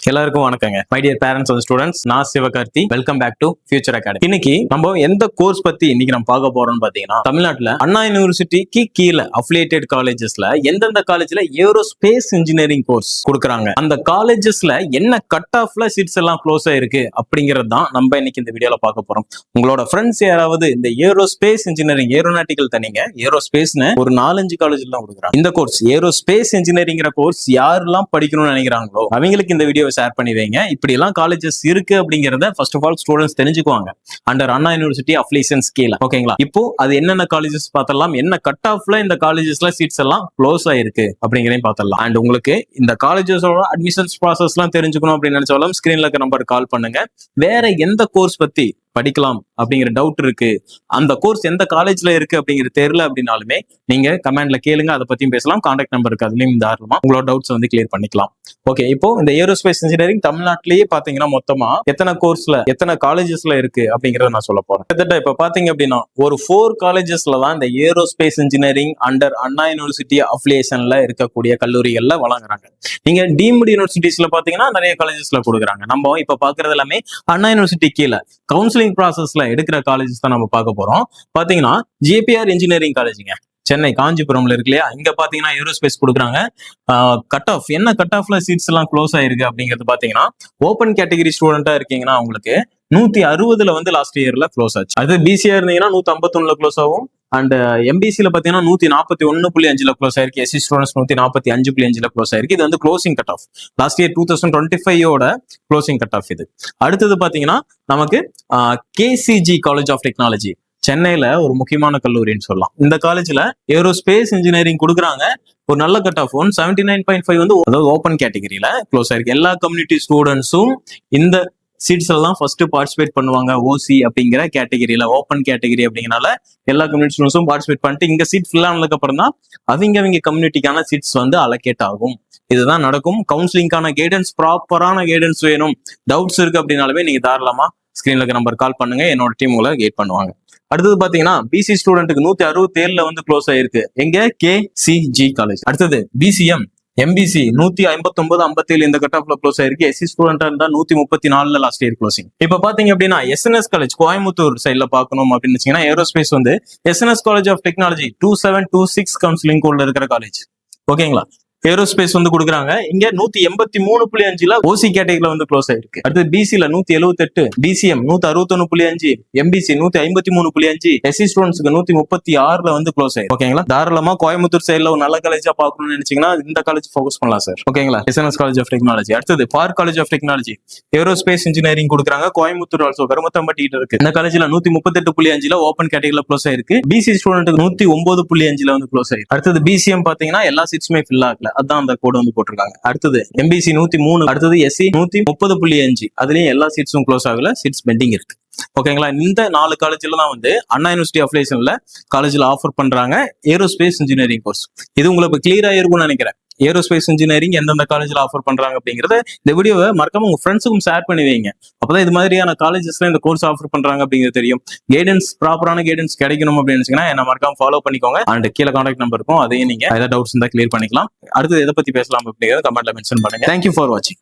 எல்லாருக்கும் வணக்கங்க. My dear parents and students, நான் Sivakarthi. Welcome back to future academy. இன்னைக்கு நம்ம எந்த கோர்ஸ் பத்தி இன்னைக்கு நம்ம பார்க்க போறோம்னு பாத்தீங்கன்னா, தமிழ்நாட்டுல அண்ணா யூனிவர்சிட்டிக்கு கீழே அஃபிலியேட்டட் காலேஜஸ்ல எந்தெந்த காலேஜ்ல ஏரோஸ்பேஸ் இன்ஜினியரிங் கோர்ஸ் கொடுக்குறாங்க, அந்த காலேஜஸ்ல என்ன கட் ஆஃப்ல சீட்ஸ் எல்லாம் க்ளோஸ் ஆயிருக்கு அப்படிங்கிறது தான் நம்ம இன்னைக்கு இந்த வீடியோல பார்க்க போறோம். உங்களோட ஃப்ரெண்ட்ஸ் யாராவது இந்த ஏரோஸ்பேஸ் இன்ஜினியரிங், ஏரோநாட்டிக்கல் தனிங்க, ஏரோஸ்பேஸ்னு ஒரு 4-5 காலேஜ்ல தான் கொடுக்குறாங்க. இந்த கோர்ஸ் ஏரோஸ்பேஸ் இன்ஜினியரிங்கிற கோர்ஸ் யாரெல்லாம் படிக்கணும்னு நினைக்கிறாங்களோ அவங்களுக்கு இந்த வீடியோ ஷேர் பண்ணி வைங்க. இப்படி எல்லாம் காலேஜஸ் இருக்கு அப்படிங்கறத ஃபர்ஸ்ட் ஆஃப் ஆல் ஸ்டூடெண்ட்ஸ் தெரிஞ்சுக்குவாங்க அண்டர் அண்ணா யூனிவர்சிட்டி அஃபிலியேஷன்ஸ் கீழ. ஓகேங்களா? இப்போ அது என்னென்ன காலேஜஸ் பார்த்தலாம், என்ன கட் ஆஃப்ல இந்த காலேஜஸ்ல சீட்ஸ் எல்லாம் க்ளோஸ் ஆயிருக்கு அப்படிங்கறதையும் பார்த்தலாம். அண்ட் உங்களுக்கு இந்த காலேஜஸோட அட்மிஷன்ஸ் ப்ராசஸ் எல்லாம் தெரிஞ்சுக்கணும் அப்படின்னு நினைச்சாலும் ஸ்கிரீன்ல இருக்க நம்பருக்கு கால் பண்ணுங்க. வேற எந்த கோர்ஸ் பத்தி படிக்கலாம் அப்படிங்கிற டவுட் இருக்கு, அந்த கோர்ஸ் எந்த காலேஜ்ல இருக்கு அப்படிங்கிறது தெரியல அப்படின்னாலுமே நீங்க கமெண்ட்ல கேளுங்க, அதை பத்தியும் பேசலாம். கான்டாக்ட் நம்பர் இருக்கு, அதுலயும் தாராளமா உங்களோட டவுட்ஸ் வந்து கிளியர் பண்ணிக்கலாம். ஓகே, இப்போ இந்த ஏரோஸ்பேஸ் இன்ஜினியரிங் தமிழ்நாட்டிலேயே பாத்தீங்கன்னா மொத்தமா எத்தனை கோர்ஸ்ல எத்தனை காலேஜஸ்ல இருக்கு அப்படிங்கறத நான் சொல்ல போறேன். கிட்டத்தட்ட இப்ப பாத்தீங்க அப்படின்னா ஒரு 4 காலேஜஸ்ல தான் இந்த ஏரோஸ்பேஸ் இன்ஜினியரிங் அண்டர் அண்ணா யூனிவர்சிட்டி அஃபிலியேஷன்ல இருக்கக்கூடிய கல்லூரிகள்ல வழங்குறாங்க. நீங்க டீம்டு யூனிவர்சிட்டிஸ்ல பாத்தீங்கன்னா நிறைய காலேஜஸ்ல கொடுக்குறாங்க. நம்ம இப்ப பாக்குறது எல்லாமே அண்ணா யூனிவர்சிட்டி கீழே கவுன்சிலிங் ப்ராசஸ்ல எடுக்கிற காலேஜஸ் தான் நம்ம பார்க்க போறோம். பாத்தீங்கன்னா ஜேபிஆர் இன்ஜினியரிங் காலேஜுங்க, சென்னை காஞ்சிபுரம்ல இருக்கு இல்லையா, இங்க பாத்தீங்கன்னா ஏரோஸ்பேஸ் கொடுக்குறாங்க. கட் ஆஃப் என்ன கட் ஆஃப்ல சீட்ஸ் எல்லாம் க்ளோஸ் ஆயிருக்கு அப்படிங்கிறது பாத்தீங்கன்னா, ஓப்பன் கேட்டகரி ஸ்டூடெண்டா இருக்கீங்கன்னா உங்களுக்கு 160 வந்து லாஸ்ட் இயர்ல க்ளோஸ் ஆச்சு. அது பிசிஆ இருந்தீங்கன்னா 151 க்ளோஸ் ஆகும். அண்ட் எம்பிசில பாத்தீங்கன்னா 141.5 க்ளோஸ் ஆயிருக்கு. எஸ்சி ஸ்டூடெண்ட்ஸ் 145.5 க்ளோஸ் ஆயிருக்கு. இது வந்து closing cut off last year 2025 closing cut off இது. அடுத்தது பாத்தீங்கன்னா நமக்கு கேசிஜி காலேஜ் ஆஃப் டெக்னாலஜி, சென்னையில ஒரு முக்கியமான கல்லூரின்னு சொல்லலாம். இந்த காலேஜ்ல ஏரோஸ்பேஸ் இன்ஜினியரிங் கொடுக்குறாங்க. ஒரு நல்ல கட் ஆஃப் 179.5 வந்து அதாவது ஓப்பன் கேட்டகரியில க்ளோஸ் ஆயிருக்கு. எல்லா கம்யூனிட்டி ஸ்டூடெண்ட்ஸும் இந்த சீட்ஸ் எல்லாம் ஃபர்ஸ்ட் பார்ட்டிசிபேட் பண்ணுவாங்க. ஓசி அப்படிங்கிற கேட்டகரியில, ஓப்பன் கேட்டகரி அப்படிங்கறனால எல்லா கம்யூனிட்டி ஸ்டூடெண்ட்ஸும் பார்ட்டிசிபேட் பண்ணிட்டு இங்க சீட் ஃபில் ஆனதுக்கு அப்புறம் தான் அவங்க கம்யூனிட்டிக்கான சீட்ஸ் வந்து அலோகேட் ஆகும். இதுதான் நடக்கும். கவுன்சிலிங்கான கைடன்ஸ், ப்ராப்பரான கைடன்ஸ் வேணும், டவுட்ஸ் இருக்கு அப்படின்னாலுமே நீங்க தாராளமா ஸ்கிரீன்ல இருக்க நம்பர் கால் பண்ணுங்க, என்னோட டீம் உங்களை கைட் பண்ணுவாங்க. அடுத்தது பாத்தீங்கன்னா பிசி ஸ்டூடெண்ட்டுக்கு 167 வந்து க்ளோஸ் ஆயிருக்கு. எங்க கேசிஜி காலேஜ். அடுத்தது பிசிஎம் எம்பிசி 159-57 இந்த கட் ஆஃப்ல க்ளோஸ் ஆயிருக்கு. எஸ்சி ஸ்டூடெண்டா இருந்தா 134 லாஸ்ட் இயர் க்ளோசிங். இப்ப பாத்தீங்க அப்படின்னா எஸ்என்எஸ் காலேஜ் கோயம்புத்தூர் சைட்ல பாக்கணும் அப்படின்னு வச்சீங்கன்னா ஏரோஸ்பேஸ் வந்து SNS college of technology 2726 counselling கோட்ல இருக்கிற காலேஜ். ஓகேங்களா? ஏரோஸ்பேஸ் வந்து கொடுக்குறாங்க. இங்க 183.5 ஓசி கேட்டகரியில வந்து க்ளோஸ் ஆயிருக்கு. அடுத்து பிசில 178, பிசிஎம் 161.5, எம்பிசி 153.5, எஸ்சி ஸ்டூடெண்ட்ஸ்க்கு 136 வந்து க்ளோஸ் ஆயிருக்கு. ஓகேங்களா? தாராளமா கோயம்புத்தூர் சைட்ல ஒரு நல்ல காலேஜா பாக்கணும்னு நினைச்சீங்கன்னா இந்த காலேஜ் ஃபோக்கஸ் பண்ணலாம் சார். ஓகேங்களா? SNS college of technology. அடுத்தது park college of technology aerospace engineering கொடுக்குறாங்க. கோயம்புத்தூர் ஆல்சோ கருமத்தம்பட்டி இருக்கு. இந்த காலேஜ்ல 138.5 ஓப்பன் கேட்டகரியில க்ளோஸ் ஆயிருக்கு. பிசி ஸ்டூடெண்ட்டுக்கு 109.5 வந்து க்ளோஸ் ஆயிருக்கு. அடுத்தது பிசிஎம் பாத்தீங்கன்னா எல்லா சீட்ஸுமே ஃபில் ஆகல, அதான் அந்த கோட் வந்து போட்டிருக்காங்க. அடுத்தது எம்பிசி 103, அடுத்தது எஸ்சி 130.5, அதுலயும் எல்லா சீட்ஸும் க்ளோஸ் ஆகல, சீட்ஸ் பெண்டிங் இருக்கு. ஓகேங்களா? இந்த 4 காலேஜ்ல தான் வந்து அண்ணா யூனிவர்சிட்டி அஃபிலியேஷன்ல காலேஜ்ல ஆஃபர் பண்றாங்க ஏரோஸ்பேஸ் இன்ஜினியரிங் கோர்ஸ். இது உங்களுக்கு கிளியரா இருக்கும்னு நினைக்கிறேன். ஏரோஸ்பேஸ் இன்ஜினியரிங் எந்தெந்த காலேஜ்ல ஆஃபர் பண்றாங்க அப்படிங்கறத இந்த வீடியோவை மறக்காம உங்க ஃப்ரெண்ட்ஸுக்கும் ஷேர் பண்ணி வைங்க. அப்பதான் இது மாதிரியான காலேஜஸ்ல இந்த கோர்ஸ் ஆஃபர் பண்றாங்க அப்படிங்கிறது தெரியும். கைடன்ஸ், ப்ராப்பரான கைடன்ஸ் கிடைக்கணும் அப்படின்னு நினைச்சீங்கன்னா என்ன மறக்காம ஃபாலோ பண்ணிக்கோங்க. அண்ட் கீழே கான்டாக்ட் நம்பர் இருக்கும், அதையும் நீங்க ஏதாவது டவுட்ஸ் இருந்தா கிளியர் பண்ணிக்கலாம். அடுத்து எதை பத்தி பேசலாம் அப்படிங்கிறத கமெண்ட்ல மென்ஷன் பண்ணுங்க. தேங்க்யூ ஃபார் வாட்சிங்.